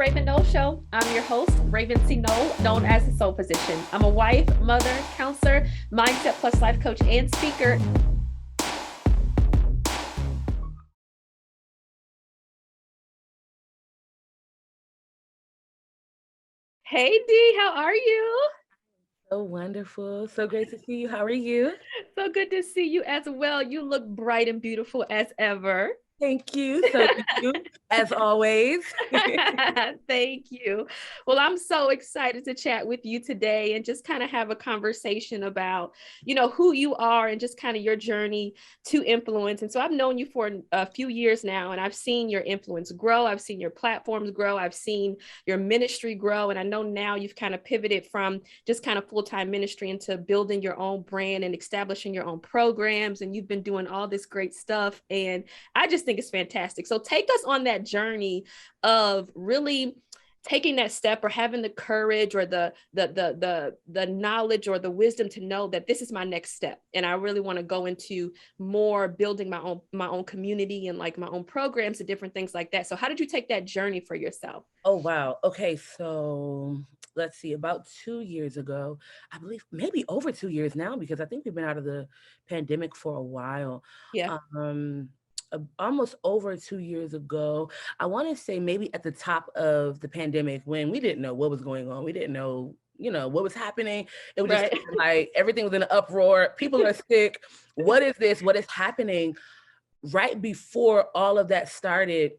Raven Nole Show. I'm your host, Raven C. Nole, known as the Soul Physician. I'm a wife, mother, counselor, mindset plus life coach, and speaker. Hey D, how are you? So wonderful. So great to see you. How are you? So good to see you as well. You look bright and beautiful as ever. Thank you. So do you, as always. Thank you. Well, I'm so excited to chat with you today and just kind of have a conversation about, who you are and just kind of your journey to influence. And so I've known you for a few years now, and I've seen your influence grow. I've seen your platforms grow. I've seen your ministry grow. And I know now you've kind of pivoted from just kind of full-time ministry into building your own brand and establishing your own programs. And you've been doing all this great stuff. And I just think it's fantastic. So take us on that journey of really taking that step or having the courage or the knowledge or the wisdom to know that this is my next step, and I really want to go into more building my own community and like my own programs and different things like that. So how did you take that journey for yourself? Oh, wow. Okay. So let's see, about 2 years ago, I believe maybe over 2 years now, because I think we've been out of the pandemic for a while. Yeah. Um, Almost over 2 years ago, I want to say maybe at the top of the pandemic when we didn't know what was going on. We didn't know, what was happening. It was just Right. kind of like everything was in an uproar. People are sick. What is this? What is happening? Right before all of that started,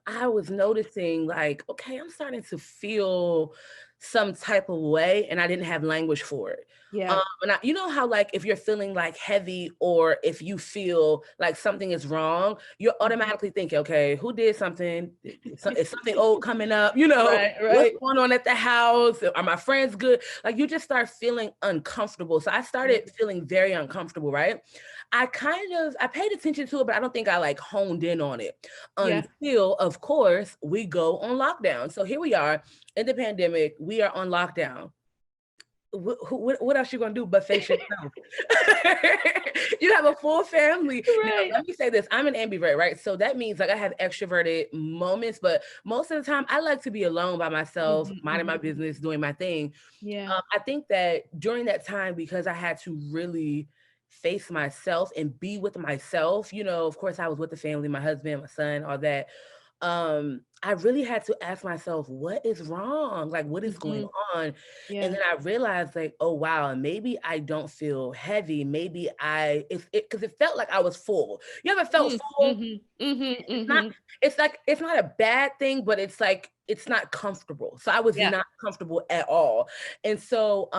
I was noticing like, okay, I'm starting to feel some type of way, and I didn't have language for it. Yeah. And you know how like if you're feeling like heavy or if you feel like something is wrong, you're automatically thinking, okay, who did something? Is something old coming up? Right. What's Right. going on at the house? Are my friends good? Like you just start feeling uncomfortable. So I started feeling very uncomfortable, right? I paid attention to it, but I don't think I like honed in on it Yeah. until, of course, we go on lockdown. So here we are in the pandemic, we are on lockdown. What else you gonna do but face yourself? You have a full family. Now, Right. let me say this: I'm an ambivert, right? So that means like I have extroverted moments, but most of the time I like to be alone by myself, Mhm, minding my mhm. business, doing my thing. Yeah. I think that during that time, because I had to really face myself and be with myself, of course, I was with the family, my husband, my son, all that. I really had to ask myself, what is wrong? Like, what is going Mhm. on? And Yeah. then I realized, like, oh wow, maybe I don't feel heavy. Maybe because it felt like I was full. You ever felt full? Mhm. Mhm. It's not, Mhm. it's like, it's not a bad thing, but it's like, it's not comfortable. So I was Yeah. not comfortable at all. And so,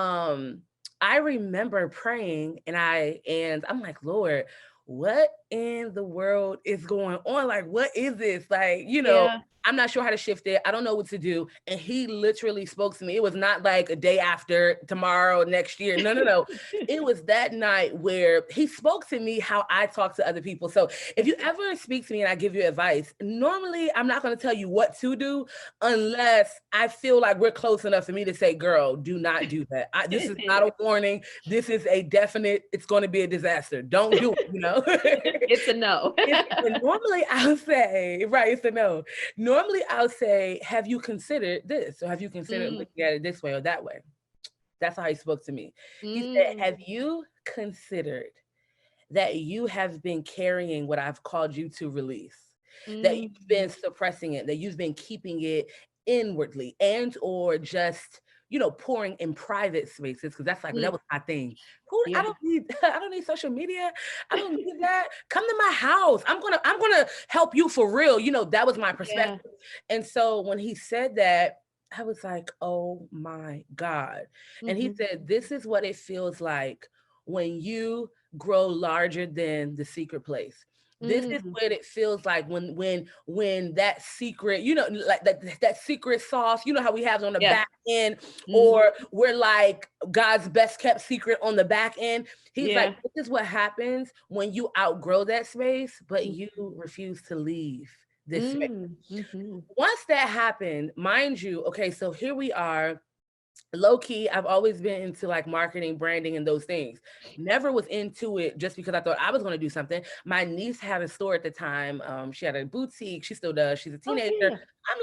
I remember praying and I'm like, Lord, what in the world is going on? Like, what is this? Like, Yeah. I'm not sure how to shift it. I don't know what to do. And he literally spoke to me. It was not like a day after, tomorrow, next year. No, no, no. It was that night where he spoke to me how I talk to other people. So if you ever speak to me and I give you advice, normally I'm not going to tell you what to do unless I feel like we're close enough for me to say, girl, do not do that. This is not a warning. This is a definite, it's going to be a disaster. Don't do it. It's a no. And normally I'll say, right, it's a no. Normally I'll say, have you considered this? Or have you considered Mm, looking at it this way or that way? That's how he spoke to me. He said, mm, have you considered that you have been carrying what I've called you to release, that you've been mm. suppressing it, that you've been keeping it inwardly and or just pouring in private spaces, because that's like that Mm. was my thing. Who I Yeah. don't need I don't need social media. I don't need that. Come to my house. I'm gonna help you for real. That was my Yeah. perspective. And so when he said that, I was like, oh my God. And he Mhm. said, this is what it feels like when you grow larger than the secret place. This is Mm. what it feels like when that secret, like that secret sauce, how we have it on the Yeah. back end, Mm. or we're like God's best kept secret on the back end. He's like, Yeah. this is what happens when you outgrow that space, but Mm. you refuse to leave this space. Mm. Mhm. Once that happened, mind you, okay, so here we are. low key, I've always been into like marketing, branding, and those things. Never was into it just because I thought I was going to do something. My niece had a store at the time. She had a boutique. She still does. She's a Oh teenager. yeah.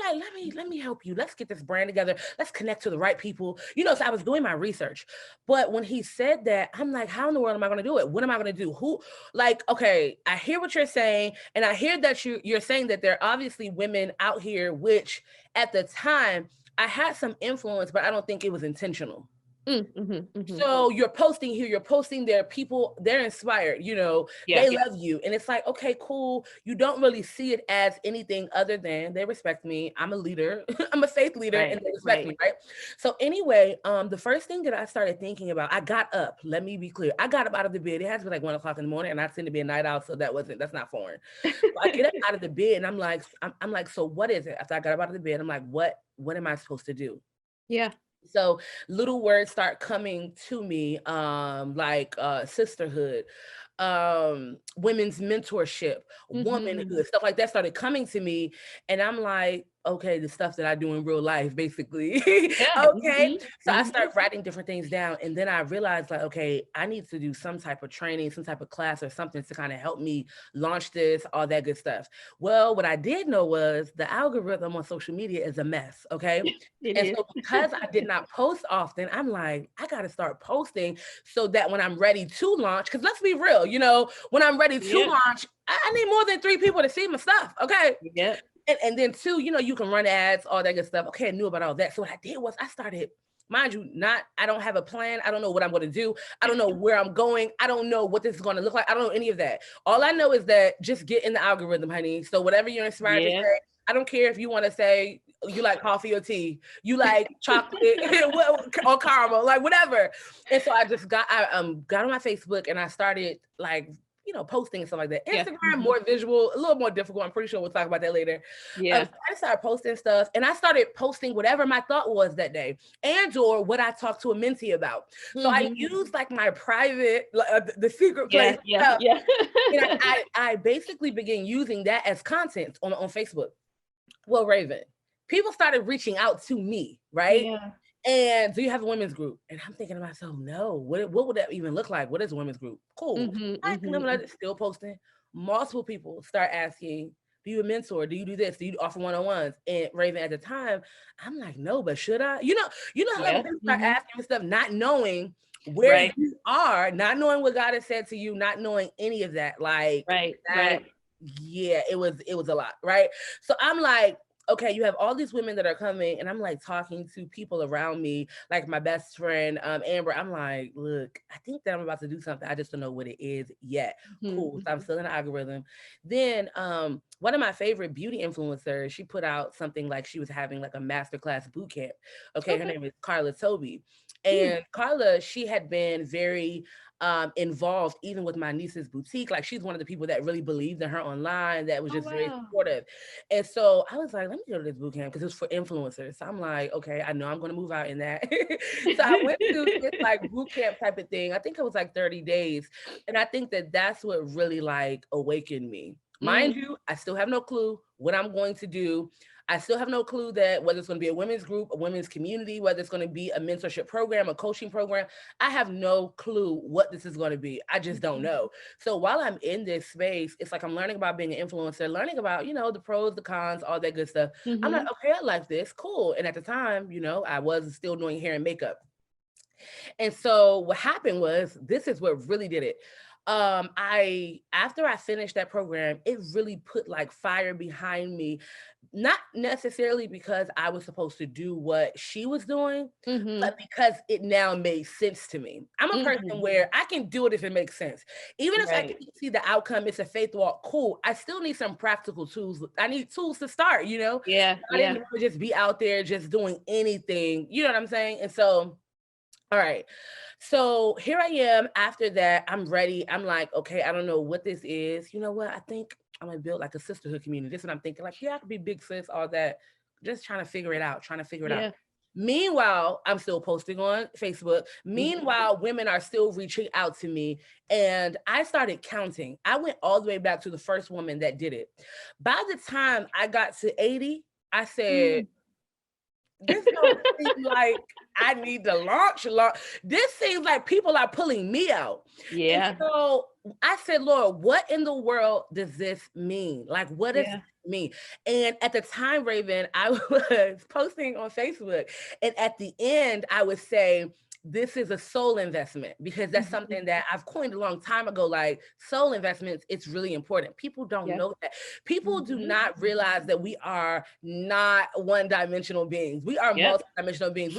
I'm like, let me help you. Let's get this brand together. Let's connect to the right people. So I was doing my research. But when he said that, I'm like, how in the world am I going to do it? What am I going to do? Who, like, okay, I hear what you're saying, and I hear that you're saying that there are obviously women out here, which at the time I had some influence, but I don't think it was intentional. Mm-hmm. So you're posting here, you're posting there, people, they're inspired, Yeah. they love you. And it's like, okay, cool. You don't really see it as anything other than they respect me. I'm a leader. I'm a faith leader and Right. they respect Right. me, right? So anyway, the first thing that I started thinking about, I got up, let me be clear. I got up out of the bed. It had to be like 1 o'clock in the morning, and I tend to be a night owl, so that's not foreign. So I get up out of the bed and I'm like, so what is it? After I got up out of the bed, I'm like, what am I supposed to do? Yeah. So little words start coming to me, like sisterhood, women's mentorship, Mm-hmm. womanhood, stuff like that started coming to me. And I'm like, okay, the stuff that I do in real life, basically. Yeah. Okay. So I Mm-hmm. start writing different things down. And then I realized, like, okay, I need to do some type of training, some type of class or something to kind of help me launch this, all that good stuff. Well, what I did know was the algorithm on social media is a mess. Okay. It And is. so because I did not post often, I'm like, I got to start posting so that when I'm ready to launch, because let's be real, when I'm ready to Yeah. launch, I need more than 3 people to see my stuff. Okay. Yeah. And then two, you can run ads, all that good stuff. Okay, I knew about all that. So what I did was I started, mind you, I don't have a plan. I don't know what I'm going to do. I don't know where I'm going. I don't know what this is going to look like. I don't know any of that. All I know is that just get in the algorithm, honey. So whatever you're inspired to Yeah. say, I don't care if you want to say you like coffee or tea, you like chocolate or caramel, like whatever. And so I got on my Facebook and I started like posting and stuff like that. Yeah. Instagram, Mm-hmm. more visual, a little more difficult. I'm pretty sure we'll talk about that later. Yeah. So I started posting stuff and I started posting whatever my thought was that day and or what I talked to a mentee about. So I Mm-hmm. used like my private, the secret Yeah. place Yeah. stuff. Yeah. And I basically began using that as content on Facebook. Well, Raven, people started reaching out to me, right? Yeah. And do you have a women's group? And I'm thinking to myself, no, what would that even look like? What is a women's group? Cool. Mm-hmm. I think I'm Mm-hmm. still posting. Multiple people start asking, do you mentor? Do you do this? Do you offer one-on-ones? And Raven, at the time, I'm like, no, but should I? How like when Yeah. people start Mm-hmm. asking me stuff, not knowing where Right. you are, not knowing what God has said to you, not knowing any of that. Like Right. that, Right. yeah, it was a lot, right? So I'm like, okay, you have all these women that are coming, and I'm like talking to people around me, like my best friend, Amber. I'm like, look, I think that I'm about to do something. I just don't know what it is yet. Cool. So I'm Mm-hmm. still in the algorithm. Then one of my favorite beauty influencers, she put out something like she was having like a masterclass boot camp. Okay, her Okay. name is Carla Toby. Mm. And Carla, she had been very involved even with my niece's boutique. Like she's one of the people that really believed in her online, that was Oh just very wow. supportive. And so I was like, let me go to this boot camp because it's for influencers. So I'm like, okay, I know I'm going to move out in that. So I went to this like boot camp type of thing. I think it was like 30 days. And I think that that's what really like awakened me. Mind Mm. you, I still have no clue what I'm going to do. I still have no clue that whether it's going to be a women's group, a women's community, whether it's going to be a mentorship program, a coaching program. I have no clue what this is going to be. I just don't Mhm. know. So while I'm in this space, it's like I'm learning about being an influencer, learning about, the pros, the cons, all that good stuff. I'm like, Mhm. okay, I like this. Cool. And at the time, I was still doing hair and makeup. And so what happened was, this is what really did it. I after I finished that program, it really put like fire behind me, not necessarily because I was supposed to do what she was doing, but Mhm. because it now made sense to me. I'm a person Mhm. where I can do it if it makes sense. Even if I can Right. see the outcome, it's a faith walk, cool. I still need some practical tools. I need tools to start. Yeah. I didn't Yeah. ever just be out there just doing anything. You know what I'm saying? And so all right. So here I am. After that, I'm ready. I'm like, okay, I don't know what this is. You know what? I think I'm gonna build like a sisterhood community. This is what I'm thinking. Like, yeah, I could be big sis, all that. Just trying to figure it out, trying to figure it out. Yeah. Meanwhile, I'm still posting on Facebook. Mhm. Meanwhile, women are still reaching out to me. And I started counting. I went all the way back to the first woman that did it. By the time I got to 80, I said, Mm. this don't seem like I need to launch. This seems like people are pulling me out. And Yeah. so I said, Lord, what in the world does this mean? Like, what does Yeah. this mean? And at the time, Raven, I was posting on Facebook. And at the end, I would say, this is a soul investment, because that's something that I've coined a long time ago. Like, soul investments, it's really important. People don't Yeah. know that. People do Mhm. not realize that we are not one-dimensional beings. We are Yep. multi-dimensional beings.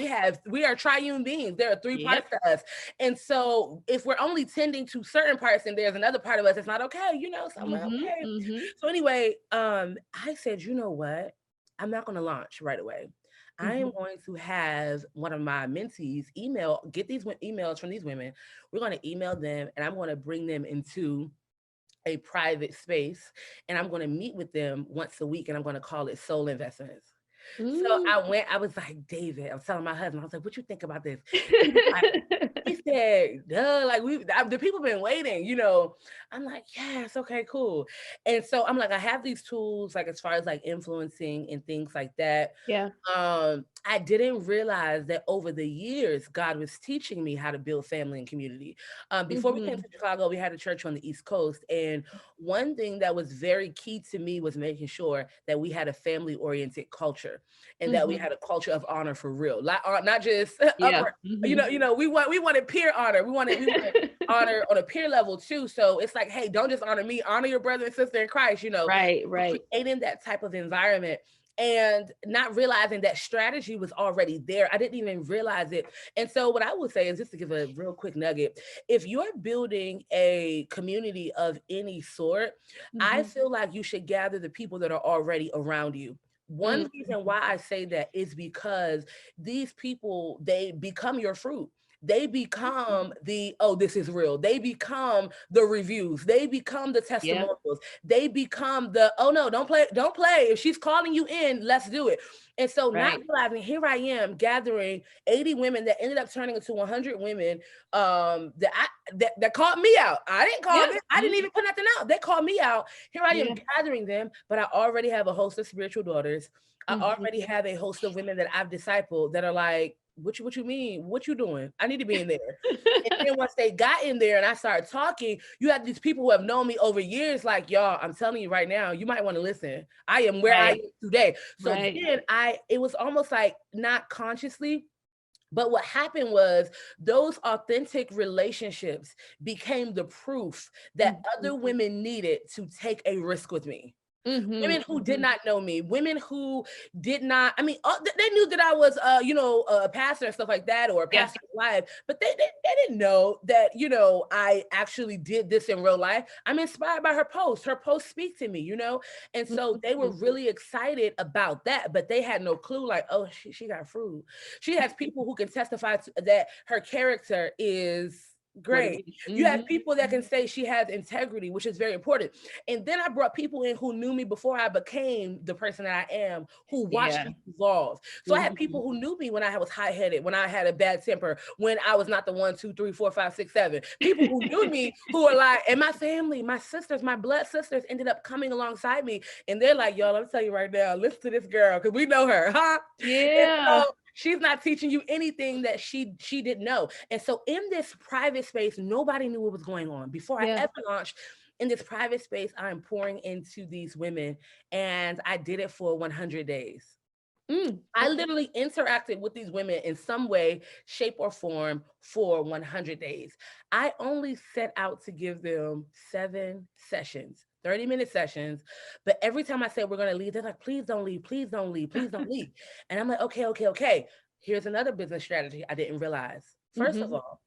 We are triune beings. There are three parts Yep. to us. And so if we're only tending to certain parts and there's another part of us, it's not okay, so I'm like, Mhm. okay. Mhm. So anyway, I said, you know what? I'm not going to launch right away. I am Mhm. going to have one of my mentees get these emails from these women. We're going to email them, and I'm going to bring them into a private space, and I'm going to meet with them once a week, and I'm going to call it Soul Investments. So Mm. I was like, David, I was telling my husband, I was like, what you think about this? He was like, he said, duh, like the people been waiting, I'm like, yes, okay, cool. And so I'm like, I have these tools, like as far as like influencing and things like that. Yeah. I didn't realize that over the years, God was teaching me how to build family and community. Before we came to Mhm. Chicago, we had a church on the East Coast. And one thing that was very key to me was making sure that we had a family oriented culture, and that we Mhm. had a culture of honor for real, not just Yeah. upper, Mhm. we wanted peer honor. We wanted honor on a peer level too. So it's like, hey, don't just honor me, honor your brother and sister in Christ, Right, right. creating that type of environment, and not realizing that strategy was already there. I didn't even realize it. And so what I would say is, just to give a real quick nugget, if you're building a community of any sort, I Mhm. feel like you should gather the people that are already around you. One Mm. reason why I say that is because these people, they become your fruit. They become this is real. They become the reviews. They become the Yeah. testimonials. They become the, oh no, don't play. If she's calling you in, let's do it. And so not Right. realizing, here I am gathering 80 women that ended up turning into 100 women, that called me out. I didn't call Yeah. them. I didn't even put nothing out. They called me out. Here I am Yeah. gathering them, but I already have a host of spiritual daughters. I Mhm. already have a host of women that I've discipled that are like, what you mean? What you doing? I need to be in there. And then once they got in there and I started talking, you have these people who have known me over years, like, y'all, I'm telling you right now, you might want to listen. I am where I am Right. today. So Right. then it was almost like, not consciously, but what happened was, those authentic relationships became the proof that Mhm. other women needed to take a risk with me. Mhm. Women who did Mhm. not know me, women who did not, I mean, they knew that I was, a pastor and stuff like that, or a Yeah. pastor's wife, but they didn't know that, I actually did this in real life. I'm inspired by her posts. Her posts speak to me, and so they were Mhm. really excited about that, but they had no clue, like, oh, she got fruit. She has people who can testify to that her character is What it great. is. You have Mhm. people that can say she has integrity, which is very important. And then I brought people in who knew me before I became the person that I am, who watched Yeah. me evolve. So I had Mhm. people who knew me when I was high-headed, when I had a bad temper, when I was not the 1, 2, 3, 4, 5, 6, 7. People who knew me, who are like, and my family, my sisters, my blood sisters ended up coming alongside me. And they're like, y'all, let me tell you right now, listen to this girl, because we know her, huh? And Yeah. so she's not teaching you anything that she didn't know. And so in this private space, nobody knew what was going on. Before I Yeah. ever launched, in this private space, I'm pouring into these women, and I did it for 100 days. Mm. I Okay. literally interacted with these women in some way, shape, or form for 100 days. I only set out to give them 7 sessions, 30-minute sessions. But every time I said, we're going to leave, they're like, please don't leave, please don't leave, please don't leave. And I'm like, okay, okay, okay. Here's another business strategy I didn't realize. First of Mhm. all,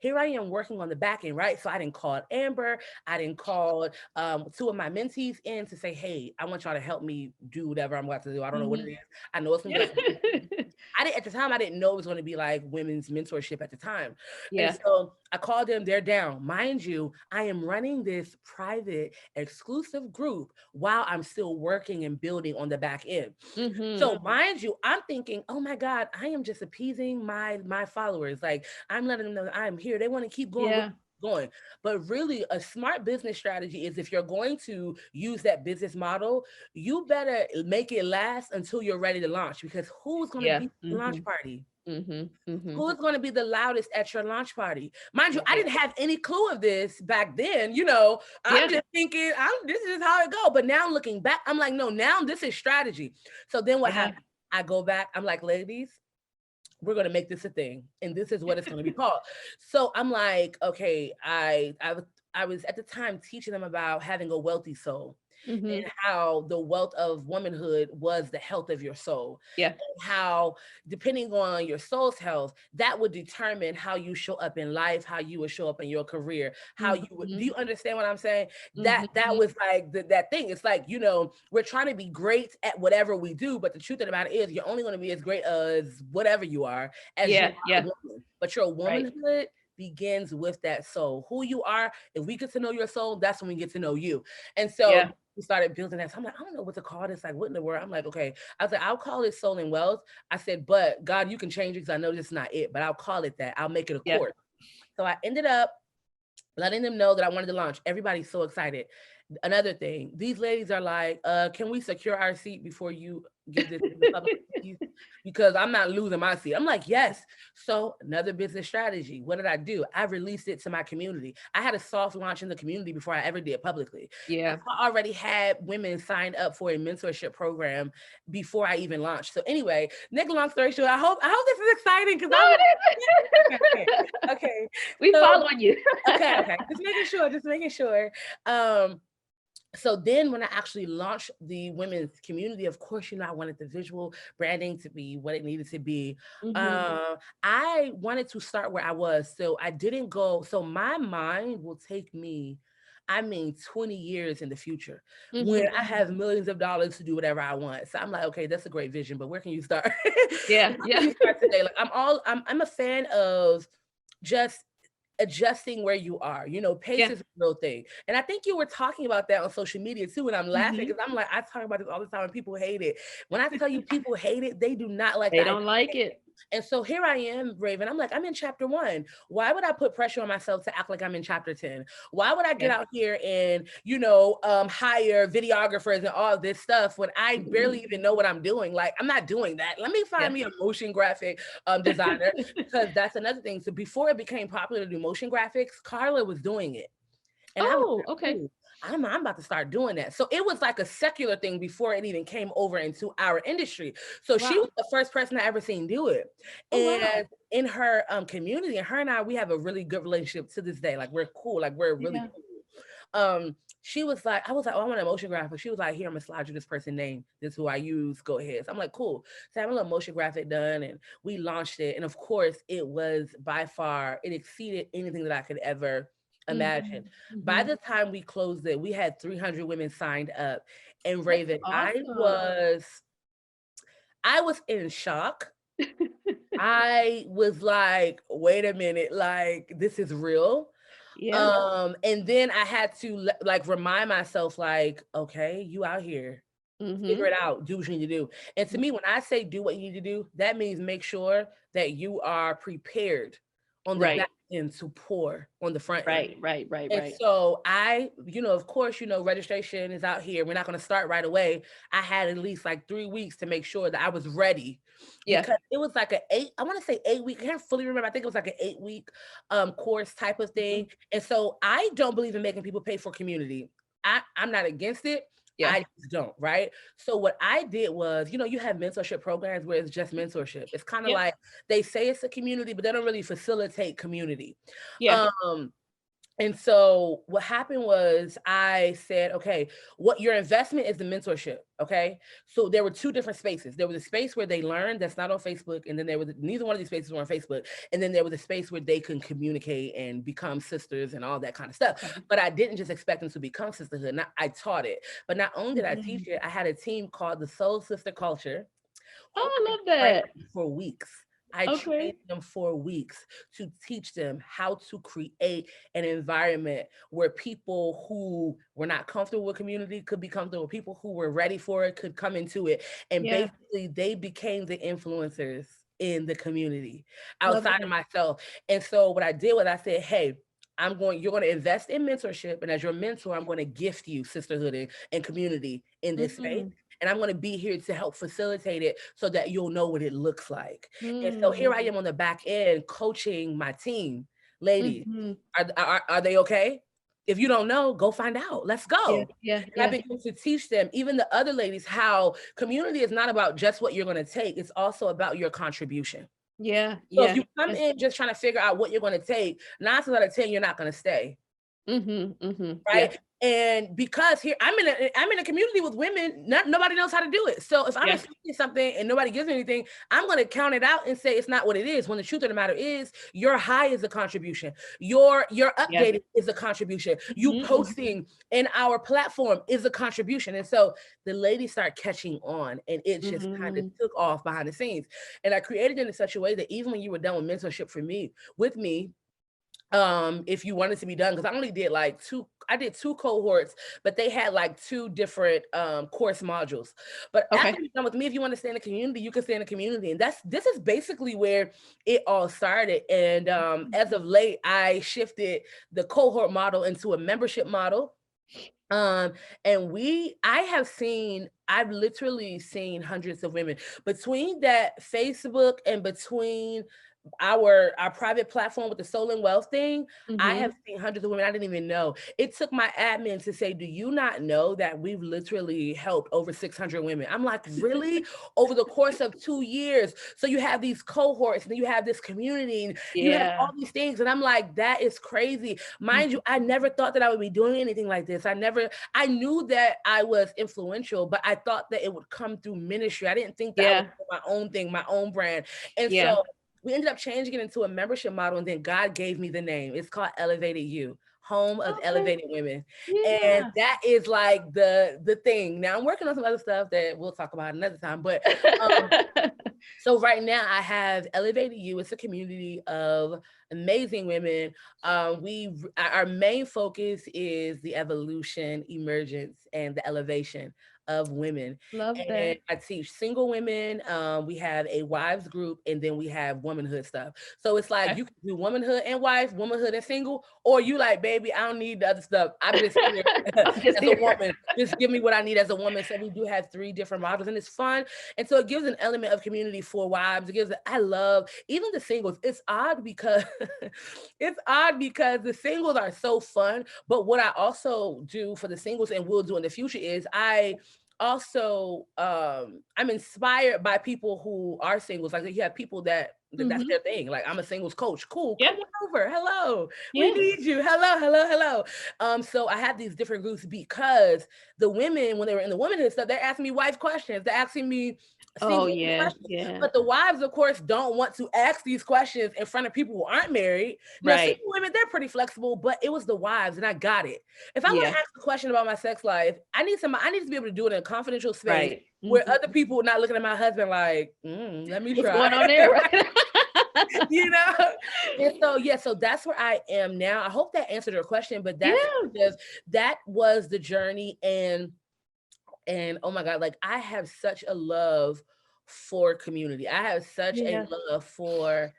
here I am working on the back end, right? So I didn't call Amber. I didn't call 2 of my mentees in to say, hey, I want y'all to help me do whatever I'm about to do. I don't know what it Mhm. is. I know it's gonna be Yeah. like, at the time, I didn't know it was going to be like women's mentorship at the time. And Yeah. so I called them, they're down. Mind you, I am running this private exclusive group while I'm still working and building on the back end. Mhm. So mind you, I'm thinking, oh my God, I am just appeasing my followers. Like, I'm letting them know that I'm here. They want to keep going. Yeah. Going. But really, a smart business strategy is, if you're going to use that business model, you better make it last until you're ready to launch, because who's going to Yeah. be at the launch Mhm. party? Who's going to be the loudest at your launch party? Mind you, I Right. didn't have any clue of this back then. I'm Yeah. just thinking, this is how it go. But now looking back, I'm like, no, now this is strategy. So then what Yeah. happened? I go back. I'm like, ladies, we're going to make this a thing, and this is what it's going to be called. So I'm like, okay, I was at the time teaching them about having a wealthy soul, Mm-hmm. and how the wealth of womanhood was the health of your soul, Yeah. and how depending on your soul's health, that would determine how you show up in life, how you would show up in your career, how you would, do Mm-hmm. you understand what I'm saying? That Mm-hmm. was like that thing. It's like, we're trying to be great at whatever we do, but the truth of the matter is you're only going to be as great as whatever you are as you Yeah. are a Yeah. woman. But your Right. womanhood begins with that soul. Who you are, if we get to know your soul, that's when we get to know you. And so Yeah. we started building that. So I'm like, I don't know what to call this. Like, what in the world? I'm like, okay. I was like, I'll call it soul and wealth. I said, but God, you can change it because I know this is not it, but I'll call it that. I'll make it a Yeah. course. So I ended up letting them know that I wanted to launch. Everybody's so excited. Another thing, these ladies are like, can we secure our seat before you give this to the public? Because I'm not losing my seat. I'm like, yes. So another business strategy. What did I do? I released it to my community. I had a soft launch in the community before I ever did publicly. Yeah. I already had women signed up for a mentorship program before I even launched. So anyway, Nick, long story short, I hope this is exciting because No, I'm it okay. is. Okay. We So following you. okay. Just making sure. So then when I actually launched the women's community, of course, I wanted the visual branding to be what it needed to be. Mm-hmm. I wanted to start where I was. So I didn't go. So my mind will take me, 20 years in the future when Mm-hmm. I have millions of dollars to do whatever I want. So I'm like, okay, that's a great vision, but where can you start? Yeah. Where can Yeah. you start today? Like I'm a fan of just adjusting where you are. Pace Yeah. is a real thing. And I think you were talking about that on social media too. And I'm laughing Mm-hmm. because I'm like, I talk about this all the time and people hate it. When I tell you people hate it, they do not like They the idea. don't like it. And so here I am, Raven. I'm like, I'm in chapter 1. Why would I put pressure on myself to act like I'm in chapter 10? Why would I get Yeah. out here and, hire videographers and all this stuff when I Mm-hmm. barely even know what I'm doing? Like, I'm not doing that. Let me Yeah. find me a motion graphic designer, because that's another thing. So before it became popular to do motion graphics, Carla was doing it. And I was Oh, like, okay. ooh, I'm about to start doing that. So it was like a secular thing before it even came over into our industry. So she was Wow. the first person I ever seen do it. Oh, wow. And in her community, and her and I, we have a really good relationship to this day. Like, we're cool. Like, we're really Yeah. cool. She was like, I was like, oh, I want a motion graphic. She was like, here, I'm gonna slide you this person name. This is who I use. Go ahead. So I'm like, cool. So I have a little motion graphic done, and we launched it. And of course, it was by far, it exceeded anything that I could ever imagine. By Mm-hmm. the time we closed it, we had 300 women signed up. And That's Raven, awesome. I was in shock. I was like, wait a minute, like, this is real. Yeah. And then I had to like remind myself, like, okay, you out here, figure Mm-hmm. it out, do what you need to do. And to me, when I say do what you need to do, that means make sure that you are prepared on the Right. back end to pour on the front end. Right. Right. Right. And Right. so I, of course, registration is out here. We're not going to start right away. I had at least like 3 weeks to make sure that I was ready, Yeah. because it was like I want to say 8 week. I can't fully remember. I think it was like an 8 week course type of Mhm. thing. And so I don't believe in making people pay for community. I'm not against it. Yeah. I just don't, right? So what I did was, you have mentorship programs where it's just mentorship. It's kind of Yeah. like they say it's a community, but they don't really facilitate community. Yeah. Um, and so what happened was I said, okay, what your investment is the mentorship. Okay. So there were 2 different spaces. There was a space where they learned that's not on Facebook. And then there was neither one of these spaces were on Facebook. And then there was a space where they can communicate and become sisters and all that kind of stuff. Okay. But I didn't just expect them to become sisterhood. I taught it. But not only did I teach Mhm. it, I had a team called the Soul Sister Culture who Oh, I I love trained that. for weeks. I trained Okay. them for weeks to teach them how to create an environment where people who were not comfortable with community could be comfortable. People who were ready for it could come into it. And Yeah. basically, they became the influencers in the community Love outside of that. myself. And so what I did was I said, hey, you're going to invest in mentorship. And as your mentor, I'm going to gift you sisterhood and community in this space. Mhm. and I'm going to be here to help facilitate it so that you'll know what it looks like. And so here I Mm. am on the back end coaching my team. Ladies, Mm-hmm. are they okay? If you don't know, go find out. Let's Yeah, go. yeah, And I yeah, begin to teach them, even the other ladies, how community is not about just what you're going to take. It's also about your contribution. yeah, So if yeah, you come yeah. in just trying to figure out what you're going to take, 9 times out of 10, you're not going to stay. Mm-hmm, mm-hmm. Yeah, Right. And because here I'm in a community with women, nobody knows how to do it. So if I'm yeah. expecting something and nobody gives me anything, I'm going to count it out and say it's not what it is. When the truth of the matter is, your high is a contribution. Your Yeah. updating is a contribution. You Mm-hmm. posting in our platform is a contribution. And so the ladies start catching on, and it just kind of Mm-hmm. took off behind the scenes. And I created it in such a way that even when you were done with mentorship with me, if you wanted to be done, because I only did like I did 2 cohorts, but they had like 2 different course modules. But Okay. after you're done with me, if you want to stay in the community, you can stay in the community. And this is basically where it all started. And as of late, I shifted the cohort model into a membership model. And I've literally seen hundreds of women between that Facebook and between our private platform with the soul and wealth thing. I Mm-hmm. have seen hundreds of women I didn't even know. It took my admin to say, do you not know that we've literally helped over 600 women? I'm like, really? Over the course of 2 years. So you have these cohorts, and you have this community, and you have Yeah. all these things. And I'm like, that is crazy. Mind you, I never thought that I would be doing anything like this. I knew that I was influential, but I thought that it would come through ministry. I didn't think that I would Yeah. do my own thing, my own brand. And Yeah. so we ended up changing it into a membership model, and then God gave me the name. It's called Elevated You, Home of Okay. Elevated Women. And Yeah. that is like the thing. Now I'm working on some other stuff that we'll talk about another time. But so right now I have Elevated You. It's a community of amazing women. Our main focus is the evolution, emergence, and the elevation of women. Love And that. I teach single women. We have a wives group, and then we have womanhood stuff. So it's like Okay. you can do womanhood and wife, womanhood and single, or you like, baby, I don't need the other stuff. I'm just here I'm just as a here. woman. Just give me what I need as a woman. So we do have 3 different models, and it's fun. And so it gives an element of community for wives. I love even the singles. It's odd because the singles are so fun. But what I also do for the singles and will do in the future is I also I'm inspired by people who are singles. Like you have people that's Mm-hmm. their thing. Like I'm a singles coach. Cool, Yeah. come on over. Hello, we Yeah. need you. Hello, hello, hello. So I have these different groups because the women, when they were in the womenhood stuff, they're asking me wife questions. They're asking me Oh, single women yeah. questions. Yeah. But the wives, of course, don't want to ask these questions in front of people who aren't married. Right. Single women, they're pretty flexible, but it was the wives, and I got it. If I want Yeah. to ask a question about my sex life, I need to be able to do it in a confidential space Right. where Mm-hmm. other people are not looking at my husband like, let me What's try. going on there? Right. you know? And so, yeah, so that's where I am now. I hope that answered your question, but that's Yeah. because that was the journey. And oh my God, like I have such a love for community. I have such a Yeah. love for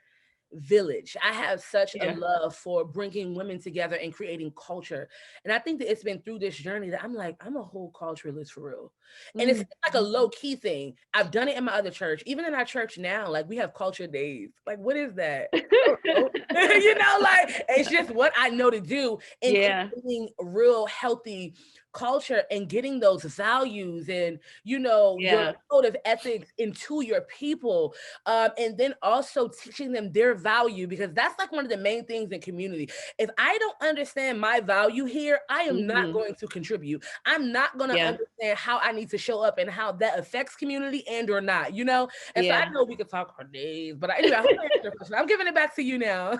village. I have such a Yeah. love for bringing women together and creating culture. And I think that it's been through this journey that I'm like, I'm a whole culturalist for real. And it's Mm. like a low key thing. I've done it in my other church. Even in our church now, like we have culture days. Like, what is that? I don't know. Like it's just what I know to do in Yeah. creating real healthy culture and getting those values and your Yeah. code of ethics into your people, and then also teaching them their value, because that's like one of the main things in community. If I don't understand my value here, I am not Mm-hmm. going to contribute. I'm not going to Yeah. understand how I need to show up and how that affects community and or not. And so I Yeah. know we could talk for days, but anyway, I hope I answered your question. I'm giving it back to you now.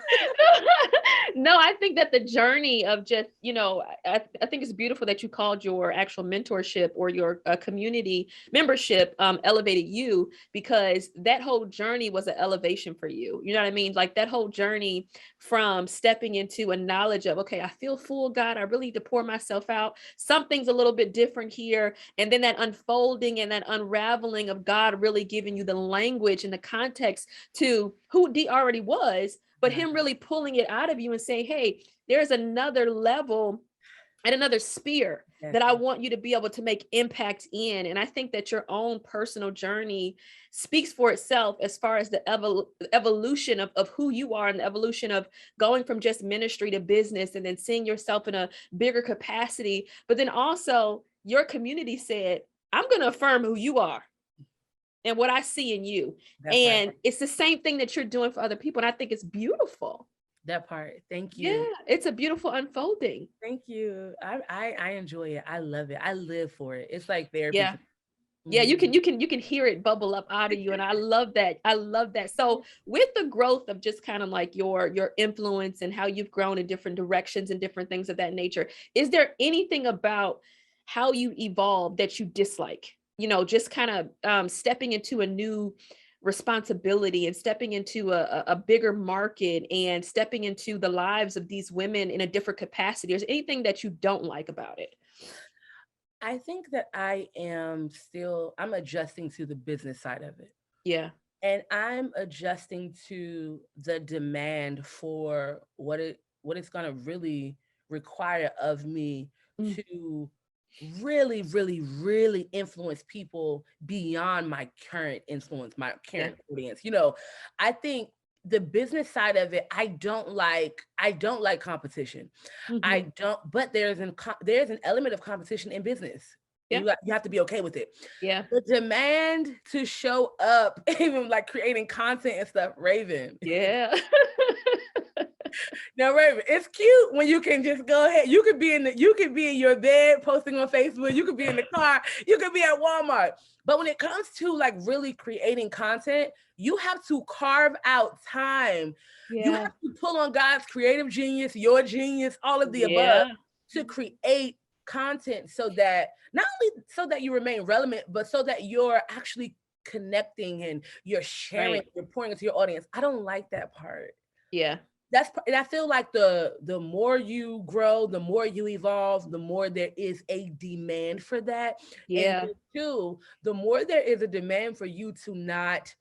No, I think that the journey of just, I think it's beautiful that you called your actual mentorship or your community membership Elevated You, because that whole journey was an elevation for you. You know what I mean? Like that whole journey from stepping into a knowledge of, okay, I feel full, God, I really need to pour myself out. Something's a little bit different here. And then that unfolding and that unraveling of God really giving you the language and the context to who D already was, but Yeah. him really pulling it out of you and saying, hey, there's another level and another sphere that I Exactly. want you to be able to make impact in. And I think that your own personal journey speaks for itself as far as the evolution of who you are, and the evolution of going from just ministry to business, and then seeing yourself in a bigger capacity. But then also your community said, I'm going to affirm who you are and what I see in you. That part. And it's the same thing that you're doing for other people. And I think it's beautiful. That part. Thank Yeah, you. it's a beautiful unfolding. Thank you. I enjoy it. I love it. I live for it. It's like therapy Yeah. for Yeah, me. you can hear it bubble up out of you, and I love that. I love that. So with the growth of just kind of like your influence and how you've grown in different directions and different things of that nature, is there anything about how you evolved that you dislike? You know, just kind of stepping into a new responsibility and stepping into a bigger market and stepping into the lives of these women in a different capacity. Is there anything that you don't like about it? I think that I'm adjusting to the business side of it. Yeah. And I'm adjusting to the demand for what it's gonna really require of me Mm, to really, really, really influence people beyond my current influence, my yeah. current audience. I think the business side of it, I don't like competition. Hmm. I don't, but there's an element of competition in business. Yeah. You have to be okay with it. Yeah. The demand to show up, even like creating content and stuff, Raven. Yeah. Now, Raven, it's cute when you can just go ahead. You could be in your bed posting on Facebook. You could be in the car. You could be at Walmart. But when it comes to like really creating content, you have to carve out time. You Yeah. have to pull on God's creative genius, your genius, all of the above, Yeah. to create content so that not only so that you remain relevant, but so that you're actually connecting and you're sharing, Right. you're pouring into your audience. I don't like that part. Yeah. And I feel like the more you grow, the more you evolve, the more there is a demand for that. And Yeah. then two, the more there is a demand for you to not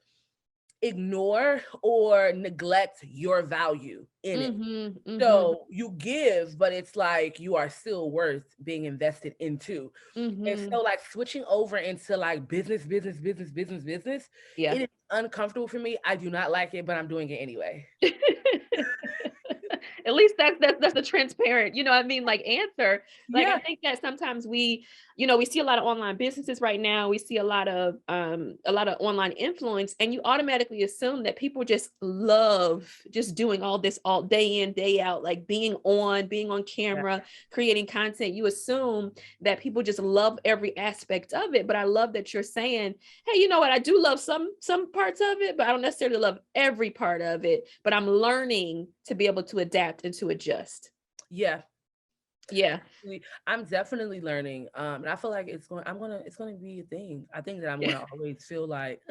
ignore or neglect your value in it. Mhm. Mhm. So you give, but it's like you are still worth being invested into. And so Mhm. like switching over into like business, business, business, business, business, Yeah. it is uncomfortable for me. I do not like it, but I'm doing it anyway. At least that's the transparent, you know what I mean, like answer. Like I Yeah. think that sometimes we, we see a lot of online businesses right now. We see a lot of online influence, and you automatically assume that people just love just doing all this all day in, day out, like being on Yeah. camera, creating content. You assume that people just love every aspect of it. But I love that you're saying, hey, you know what? I do love some parts of it, but I don't necessarily love every part of it. But I'm learning to be able to adapt and to adjust. Yeah. Yeah. I'm definitely learning. And I feel like it's gonna be a thing. I think that I'm gonna always feel like,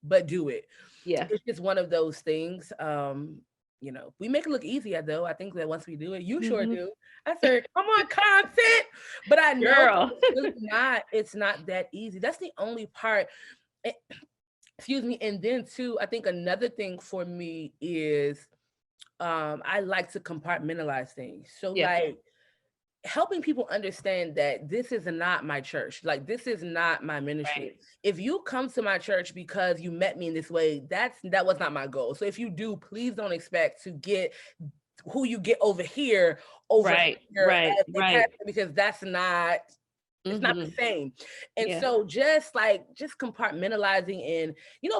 but do it. Yeah. It's just one of those things. We make it look easier though. I think that once we do it, you sure Hmm. do. I said, come on, content. But I know that Girl. it's not that easy. That's the only part. Eh, Excuse me. And then too, I think another thing for me is I like to compartmentalize things. So Yeah. like helping people understand that this is not my church, like this is not my ministry. Right. If you come to my church because you met me in this way, that was not my goal. So if you do, please don't expect to get who you get over Right. here Right. as a Right. pastor, because it's not the Hmm. same. And Yeah. so just compartmentalizing and,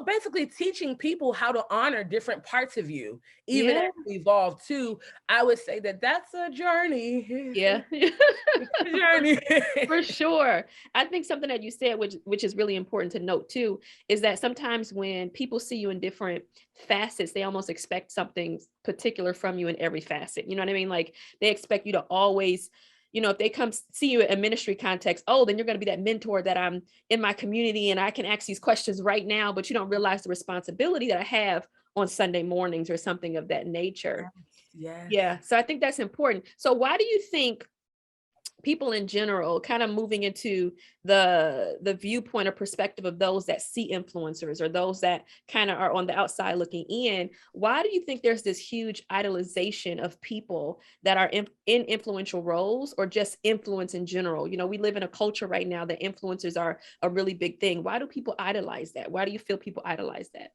basically teaching people how to honor different parts of you, even as Yeah. you evolve too. I would say that that's a journey. Yeah. It's a journey. For sure. I think something that you said, which is really important to note too, is that sometimes when people see you in different facets, they almost expect something particular from you in every facet. You know what I mean? Like they expect you to always, if they come see you in a ministry context, oh, then you're going to be that mentor that I'm in my community and I can ask these questions right now, but you don't realize the responsibility that I have on Sunday mornings or something of that nature. Yes. Yeah. So I think that's important. So why do you think people in general, kind of moving into the viewpoint or perspective of those that see influencers or those that kind of are on the outside looking in, why do you think there's this huge idolization of people that are in influential roles or just influence in general? You know, we live in a culture right now that influencers are a really big thing. Why do people idolize that? Why do you feel people idolize that?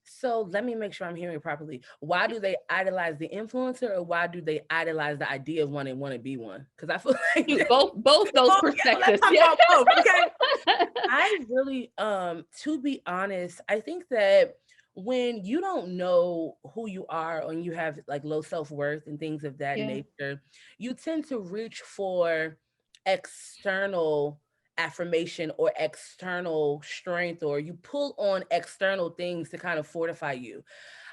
So let me make sure I'm hearing properly. Why do they idolize the influencer, or why do they idolize the idea of one and want to be one? Because I feel like Both those yeah, let's perspectives. talk Yeah. about both. Okay. I really, to be honest, I think that when you don't know who you are and you have like low self-worth and things of that Yeah. nature, you tend to reach for external affirmation or external strength, or you pull on external things to kind of fortify you.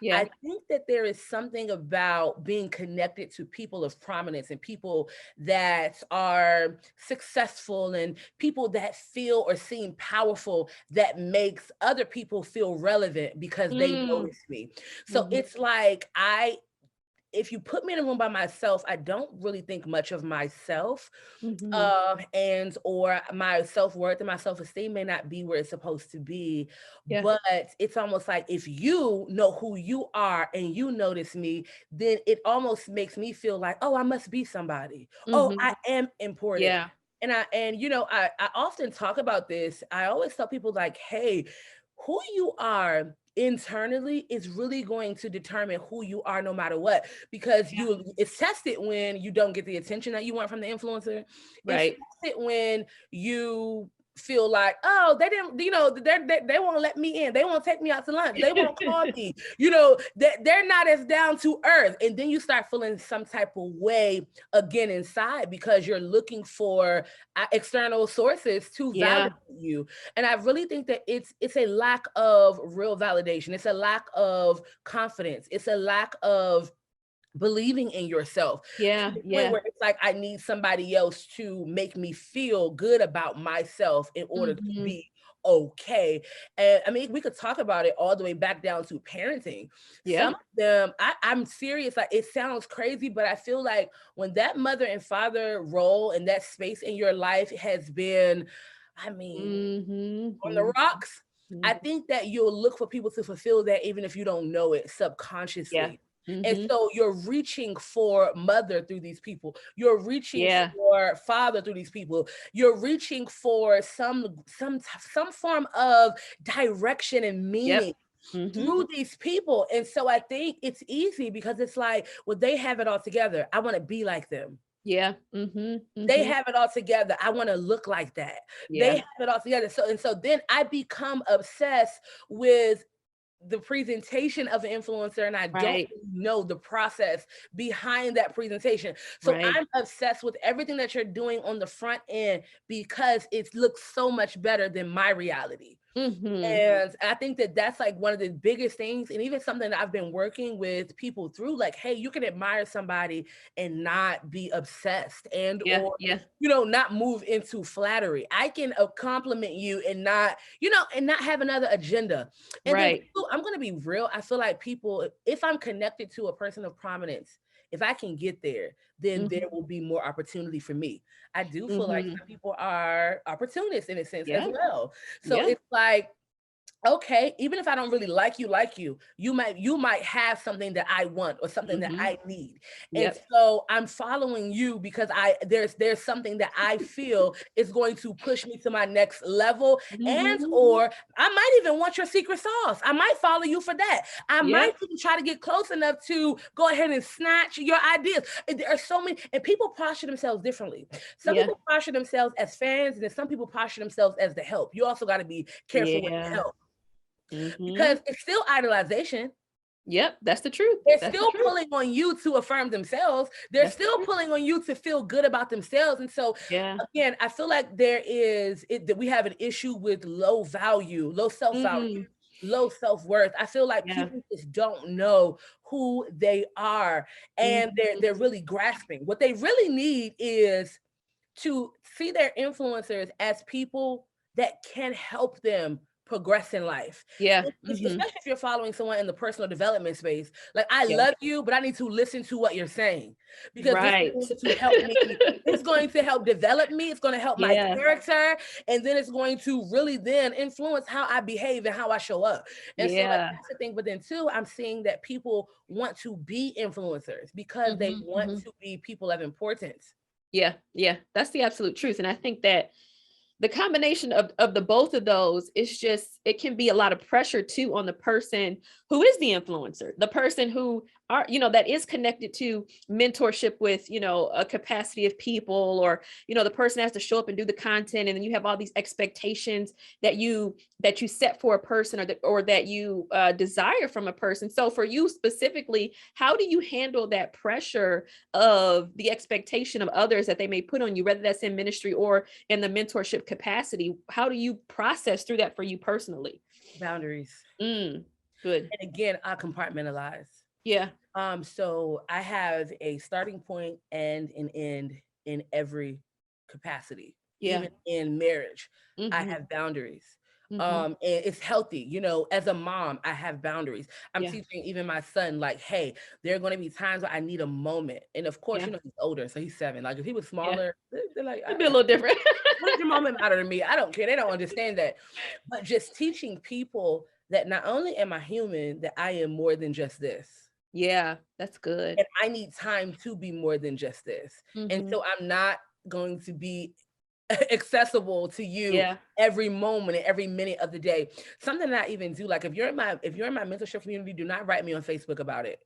Yeah. I think that there is something about being connected to people of prominence and people that are successful and people that feel or seem powerful that makes other people feel relevant because they Mm. notice me. So Mhm. it's like if you put me in a room by myself, I don't really think much of myself. Mhm. And or my self-worth and my self-esteem may not be where it's supposed to be. Yeah. But it's almost like if you know who you are and you notice me, then it almost makes me feel like, oh, I must be somebody. Oh, Mhm. I am important. Yeah. And I often talk about this. I always tell people like, hey, who you are internally is really going to determine who you are no matter what, because Yeah. it's tested when you don't get the attention that you want from the influencer. It's Right. tested when you feel like, oh, they didn't, they won't let me in, they won't take me out to lunch, they won't call me, they're not as down to earth, and then you start feeling some type of way again inside because you're looking for external sources to Yeah. validate you. And I really think that it's a lack of real validation. It's a lack of confidence. It's a lack of believing in yourself to Yeah. the point Yeah. where it's like I need somebody else to make me feel good about myself in order to Mhm. be okay. And I mean, we could talk about it all the way back down to parenting. Yeah. Some of them, I'm serious, like it sounds crazy, but I feel like when that mother and father role and that space in your life has been, I mean, Mhm. on the rocks, I Mhm. think that you'll look for people to fulfill that even if you don't know it Yeah. subconsciously. And Mhm. so you're reaching for mother through these people. You're reaching Yeah. for father through these people. You're reaching for some form of direction and Yep. meaning Mhm. through these people. And so I think it's easy because it's like, well, they have it all together. I want to be like them. Yeah. Mhm. They Mhm. have it all together. I want to look like that. They Yeah. have it all together. So then I become obsessed with the presentation of an influencer, and I don't Right. really know the process behind that presentation. So Right. I'm obsessed with everything that you're doing on the front end because it looks so much better than my reality. Mhm. And I think that that's like one of the biggest things, and even something that I've been working with people through, like, hey, you can admire somebody and not be obsessed and Yeah. or Yeah. not move into flattery. I can compliment you and not have another agenda. And then Right. people, I'm going to be real. I feel like people, if I'm connected to a person of prominence, if I can get there, then there Mhm. will be more opportunity for me. I do feel like Mhm. some people are opportunists in a sense as Yeah. well. So Yeah. it's like, okay, even if I don't really like you, you might have something that I want or something that Mhm. I need. And Yep. so I'm following you because there's something that I feel is going to push me to my next level. And Mhm. or I might even want your secret sauce. I might follow you for that. I might Yep. even try to get close enough to go ahead and snatch your ideas. And there are so many, and people posture themselves differently. Some Yeah. people posture themselves as fans, and then some people posture themselves as the help. You also got to be careful with the Yeah. help because Mhm. it's still idolization. Yep. That's the truth. They're That's the still truth. pulling on you to affirm themselves. They're That's the still truth. pulling on you to feel good about themselves. And so, Yeah. again, I feel like that we have an issue with low value, low self value, Mm. low self worth. I feel like Yeah. people just don't know who they are, and Mhm. they're really grasping. What they really need is to see their influencers as people that can help them progress in life. Yeah. Especially if you're following someone in the personal development space. Like, I Yeah. love you, but I need to listen to what you're saying, because this is Right. going to help me. It's going to help develop me. It's going to help my Yeah. character. And then it's going to really then influence how I behave and how I show up. And so, like, Yeah. that's the thing. But then too, I'm seeing that people want to be influencers because they want to be people of importance. Yeah. Yeah. That's the absolute truth. And I think that the combination of the both of those is just, it can be a lot of pressure too on the person who is the influencer, the person who are, that is connected to mentorship with, a capacity of people, or, the person has to show up and do the content. And then you have all these expectations that you set for a person, or that you desire from a person. So for you specifically, how do you handle that pressure of the expectation of others that they may put on you, whether that's in ministry or in the mentorship capacity? How do you process through that for you personally? Boundaries. Good. And again, I compartmentalize. Yeah. So I have a starting point and an end in every capacity. Yeah. Even in marriage, I have boundaries. And it's healthy. As a mom, I have boundaries. I'm teaching even my son, like, hey, there are going to be times where I need a moment. And of course, he's older, so he's 7. Like, if he was smaller, they're like, it'd be a little different. what does your moment matter to me? I don't care. They don't understand that. But just teaching people that not only am I human, that I am more than just this. Yeah, that's good. And I need time to be more than just this. And so I'm not going to be accessible to you every moment and every minute of the day. Something that I even do, like, if you're in my mentorship community, do not write me on Facebook about it.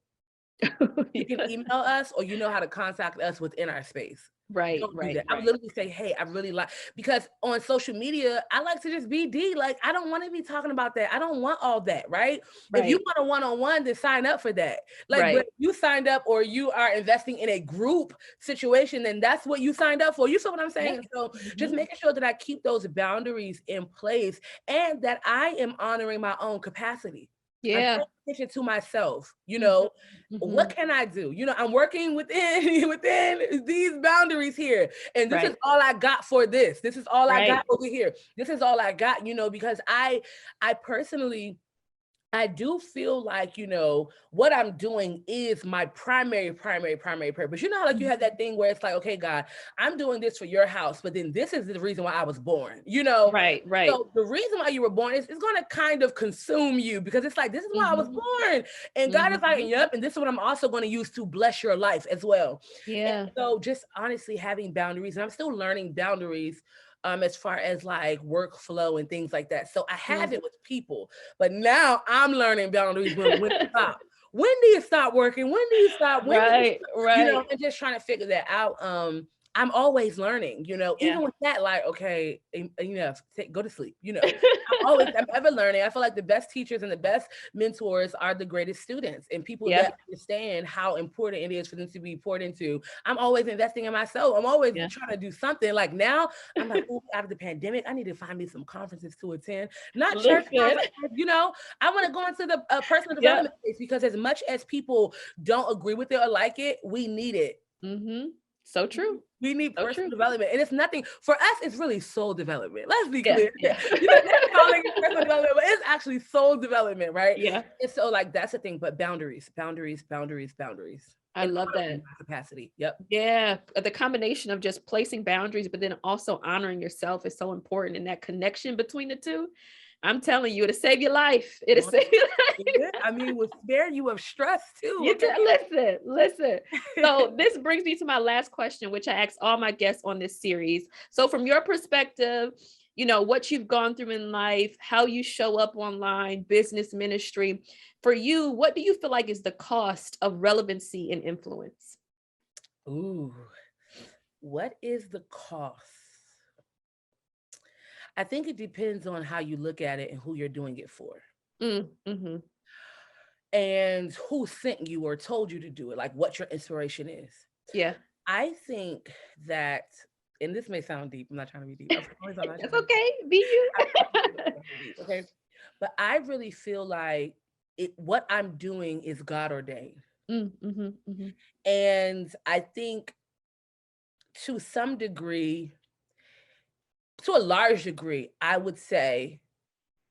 You can email us, or you know how to contact us within our space. Right. Don't do Right. that. I would literally say, hey, I really like, because on social media, I like to just be D. Like, I don't want to be talking about that. I don't want all that, right? If you want a one-on-one, then sign up for that. Like, but if you signed up, or you are investing in a group situation, then that's what you signed up for. You see what I'm saying? So just making sure that I keep those boundaries in place, and that I am honoring my own capacity. I'm paying attention to myself. What can I do? I'm working within these boundaries here, and this is all I got for this. This is all I got over here. This is all I got. Because I personally, I do feel like, what I'm doing is my primary purpose. Like, you have that thing where it's like, okay, God, I'm doing this for your house, but then this is the reason why I was born, Right. So the reason why you were born is going to kind of consume you, because it's like, this is why I was born. And God is like, yep, and this is what I'm also going to use to bless your life as well. Yeah. And so just honestly having boundaries, and I'm still learning boundaries as far as like workflow and things like that. So I have it with people, but now I'm learning boundaries when to stop. When do you stop working? When do you stop? Right. And just trying to figure that out. I'm always learning, even with that, like, okay, enough, go to sleep, I'm ever learning. I feel like the best teachers and the best mentors are the greatest students, and people that understand how important it is for them to be poured into. I'm always investing in myself. I'm always trying to do something. Like, now I'm like, out of the pandemic, I need to find me some conferences to attend, not church conferences, I want to go into the personal development space, because as much as people don't agree with it or like it, we need it. So true. We need personal development, and it's nothing for us. It's really soul development. Let's be clear. Yeah. They're calling it personal development, but it's actually soul development, right? Yeah. And so, like, that's the thing. But boundaries. I love that capacity. Yep. Yeah, the combination of just placing boundaries, but then also honoring yourself is so important, and that connection between the two. I'm telling you, it'll save your life. It'll save your life. I mean, will spare you of stress too. You can listen. So this brings me to my last question, which I ask all my guests on this series. So from your perspective, what you've gone through in life, how you show up online, business, ministry, for you, what do you feel like is the cost of relevancy and influence? Ooh, what is the cost? I think it depends on how you look at it and who you're doing it for. And who sent you or told you to do it, like what your inspiration is. Yeah. I think that, and this may sound deep, I'm not trying to be deep. That's okay. Be you. Okay. But I really feel like what I'm doing is God ordained. And I think to some degree, to a large degree, I would say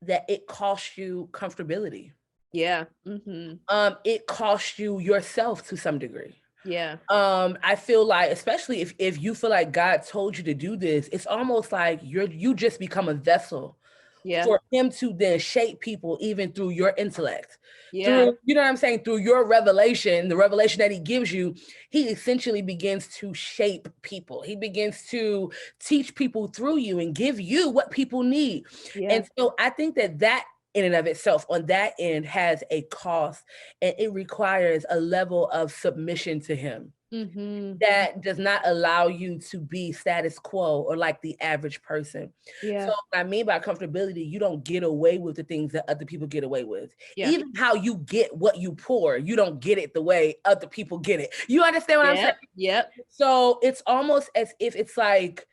that it costs you comfortability. Yeah. Mm-hmm. It costs you yourself to some degree. Yeah. I feel like, especially if you feel like God told you to do this, it's almost like you just become a vessel Yeah. for him to then shape people even through your intellect. Yeah. Through, you know what I'm saying, through your revelation, the revelation that he gives you, he essentially begins to shape people. He begins to teach people through you and give you what people need. Yeah. And so I think that in and of itself on that end has a cost, and it requires a level of submission to him Mm-hmm. that does not allow you to be status quo or like the average person. Yeah. So what I mean by comfortability, you don't get away with the things that other people get away with. Yeah. Even how you get what you pour, you don't get it the way other people get it. You understand what I'm saying? Yep. Yep. So it's almost as if it's like,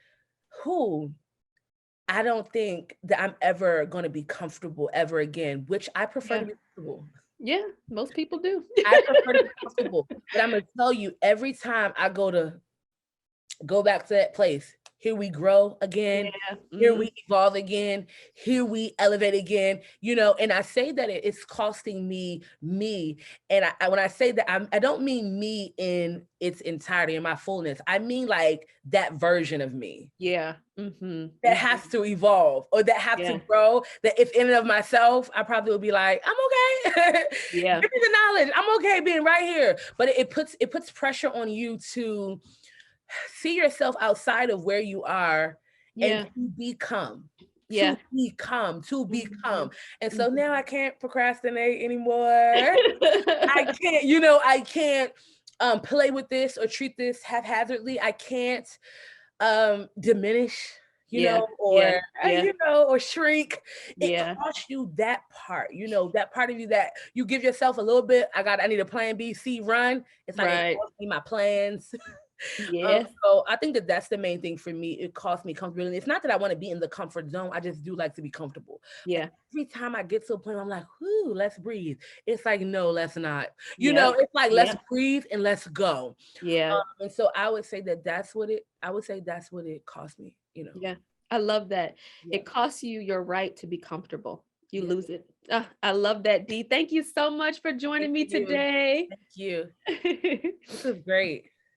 who? I don't think that I'm ever going to be comfortable ever again, which I prefer Yeah. to be comfortable. Yeah. Most people do. I prefer to be comfortable. But I'm going to tell you, every time I go back to that place, here we grow again. Yeah. Here Mm-hmm. we evolve again. Here we elevate again. And I say that it's costing me. And when I say that, I don't mean me in its entirety, in my fullness. I mean like that version of me Yeah. Mm-hmm. that Mm-hmm. has to evolve or that have to Yeah. grow, that if in and of myself, I probably would be like, I'm okay. Yeah. Give me the knowledge. I'm okay being right here. But it puts pressure on you to see yourself outside of where you are and Yeah. to become. Yeah. To Mm-hmm. become. And so Mm-hmm. now I can't procrastinate anymore. I can't play with this or treat this haphazardly. I can't diminish, Yeah. Yeah. or Yeah. or shrink. It Yeah. costs you that part, that part of you that you give yourself a little bit. I need a plan B, C, run. It's like it Right. costs me my plans. Yes. So I think that that's the main thing for me. It costs me comfortability. It's not that I want to be in the comfort zone. I just do like to be comfortable. But Yeah. every time I get to a point where I'm like, whoo, let's breathe. It's like, no, let's not. Yep. It's like, let's Yep. breathe and let's go. Yeah. And so I would say that's what it cost me, Yeah. I love that. Yeah. It costs you your right to be comfortable. You Yeah. lose it. Ah, I love that, Dee. Thank you so much for joining Thank me you. today. Thank you. This is great.